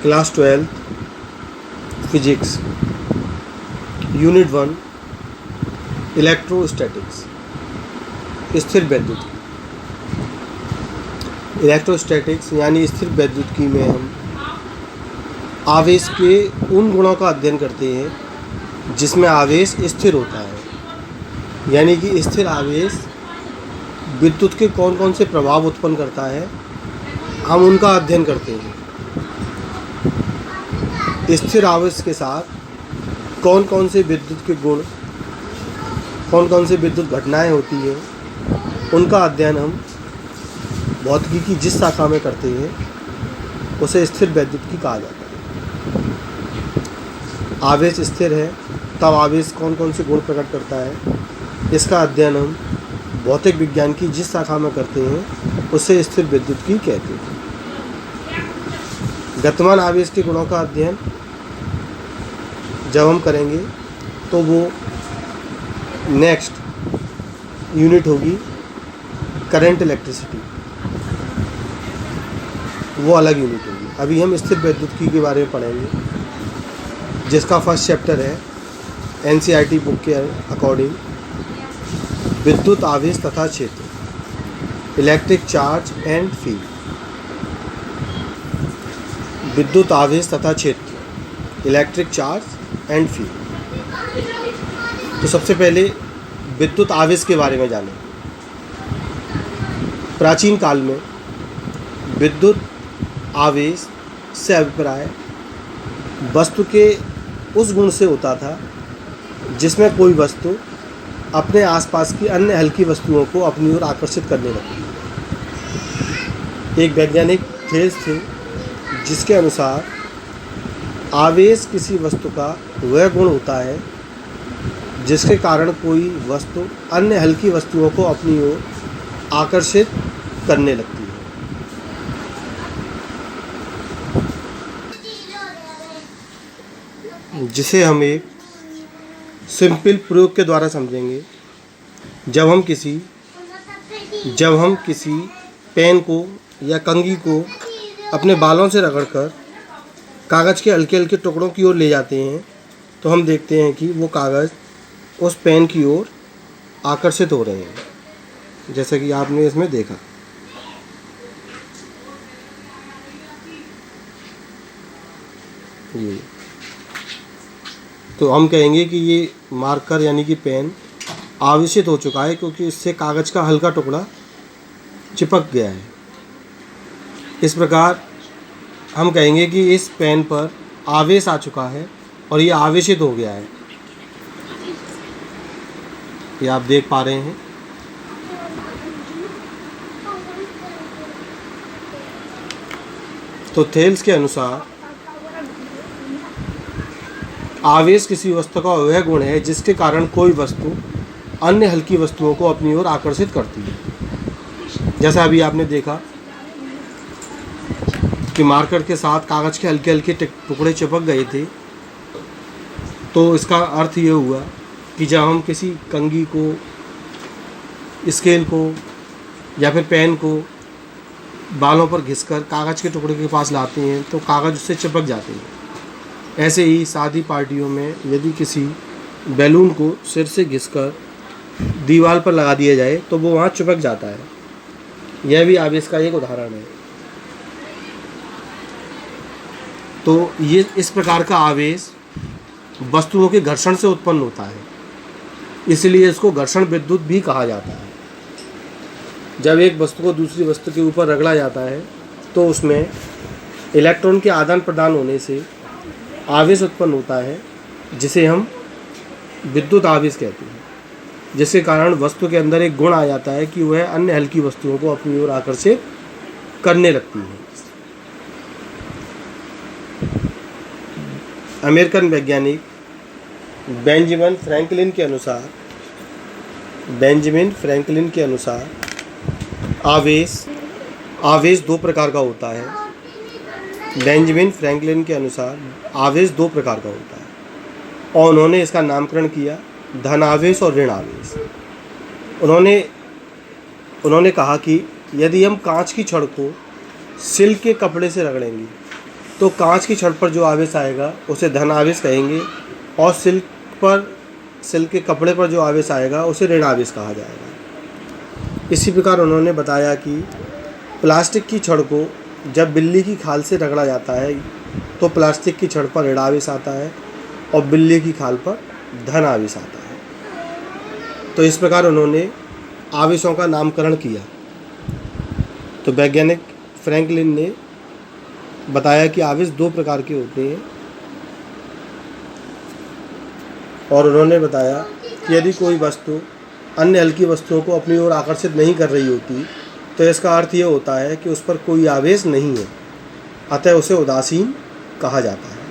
Class 12 physics unit 1 electrostatics स्थिर वैद्युतिकी। Electrostatics यानी स्थिर वैद्युतिकी में हम आवेश के उन गुणों का अध्ययन करते हैं जिसमें आवेश स्थिर होता है, यानी कि स्थिर आवेश विद्युत के कौन कौन से प्रभाव उत्पन्न करता है, हम उनका अध्ययन करते हैं। स्थिर आवेश के साथ कौन कौन से विद्युत के गुण, कौन कौन से विद्युत घटनाएं होती हैं, उनका अध्ययन हम भौतिकी की जिस शाखा में करते हैं उसे स्थिर वैद्युतिकी कहा जाता है। आवेश स्थिर है तब आवेश कौन कौन से गुण प्रकट करता है, इसका अध्ययन हम भौतिक विज्ञान की जिस शाखा में करते हैं उसे स्थिर वैद्युतिकी कहते हैं। गतिमान आवेश के गुणों का अध्ययन जब हम करेंगे तो वो नेक्स्ट यूनिट होगी करंट इलेक्ट्रिसिटी, वो अलग यूनिट होगी। अभी हम स्थिर वैद्युतिकी के बारे में पढ़ेंगे जिसका फर्स्ट चैप्टर है एनसीईआरटी बुक के अकॉर्डिंग विद्युत आवेश तथा क्षेत्र, इलेक्ट्रिक चार्ज एंड फील्ड। विद्युत आवेश तथा क्षेत्र, इलेक्ट्रिक चार्ज एंड फील्ड। तो सबसे पहले विद्युत आवेश के बारे में जानें। प्राचीन काल में विद्युत आवेश से अभिप्राय वस्तु के उस गुण से होता था जिसमें कोई वस्तु अपने आसपास की अन्य हल्की वस्तुओं को अपनी ओर आकर्षित करने लगती। एक वैज्ञानिक थेल्स थे जिसके अनुसार आवेश किसी वस्तु का वह गुण होता है जिसके कारण कोई वस्तु अन्य हल्की वस्तुओं को अपनी ओर आकर्षित करने लगती है। जिसे हम एक सिंपल प्रयोग के द्वारा समझेंगे। जब हम किसी पेन को या कंघी को अपने बालों से रगड़कर कागज़ के हल्के हल्के टुकड़ों की ओर ले जाते हैं तो हम देखते हैं कि वो कागज़ उस पेन की ओर आकर्षित हो रहे हैं, जैसा कि आपने इसमें देखा। ये तो हम कहेंगे कि ये मार्कर यानी कि पेन आवेशित हो चुका है क्योंकि इससे कागज़ का हल्का टुकड़ा चिपक गया है। इस प्रकार हम कहेंगे कि इस पेन पर आवेश आ चुका है और ये आवेशित हो गया है। ये आप देख पा रहे हैं। तो थेल्स के अनुसार आवेश किसी वस्तु का वह गुण है जिसके कारण कोई वस्तु अन्य हल्की वस्तुओं को अपनी ओर आकर्षित करती है। जैसा अभी आपने देखा कि मार्कर के साथ कागज़ के हल्के हल्के टुकड़े चिपक गए थे, तो इसका अर्थ ये हुआ कि जब हम किसी कंघी को, स्केल को या फिर पेन को बालों पर घिसकर कागज़ के टुकड़े के पास लाते हैं तो कागज़ उससे चिपक जाते हैं। ऐसे ही शादी पार्टियों में यदि किसी बैलून को सिर से घिसकर दीवार पर लगा दिया जाए तो वो वहाँ चिपक जाता है। यह भी आवेश का एक उदाहरण है। तो ये इस प्रकार का आवेश वस्तुओं के घर्षण से उत्पन्न होता है, इसलिए इसको घर्षण विद्युत भी कहा जाता है। जब एक वस्तु को दूसरी वस्तु के ऊपर रगड़ा जाता है तो उसमें इलेक्ट्रॉन के आदान प्रदान होने से आवेश उत्पन्न होता है, जिसे हम विद्युत आवेश कहते हैं, जिसके कारण वस्तु के अंदर एक गुण आ जाता है कि वह अन्य हल्की वस्तुओं को अपनी ओर आकर्षित करने लगती है। अमेरिकन वैज्ञानिक बेंजामिन फ्रैंकलिन के अनुसार आवेश दो प्रकार का होता है। बेंजामिन फ्रैंकलिन के अनुसार आवेश दो प्रकार का होता है और उन्होंने इसका नामकरण किया धन आवेश और ऋण आवेश। उन्होंने कहा कि यदि हम कांच की छड़ को सिल्क के कपड़े से रगड़ेंगे तो कांच की छड़ पर जो आवेश आएगा उसे धन आवेश कहेंगे, और सिल्क के कपड़े पर जो आवेश आएगा उसे ऋण आवेश कहा जाएगा। इसी प्रकार उन्होंने बताया कि प्लास्टिक की छड़ को जब बिल्ली की खाल से रगड़ा जाता है तो प्लास्टिक की छड़ पर ऋण आवेश आता है और बिल्ली की खाल पर धन आवेश आता है। तो इस प्रकार उन्होंने आवेशों का नामकरण किया। तो वैज्ञानिक फ्रैंकलिन ने बताया कि आवेश 2 प्रकार के होते हैं, और उन्होंने बताया कि यदि कोई वस्तु अन्य हल्की वस्तुओं को अपनी ओर आकर्षित नहीं कर रही होती तो इसका अर्थ ये होता है कि उस पर कोई आवेश नहीं है, अतः उसे उदासीन कहा जाता है।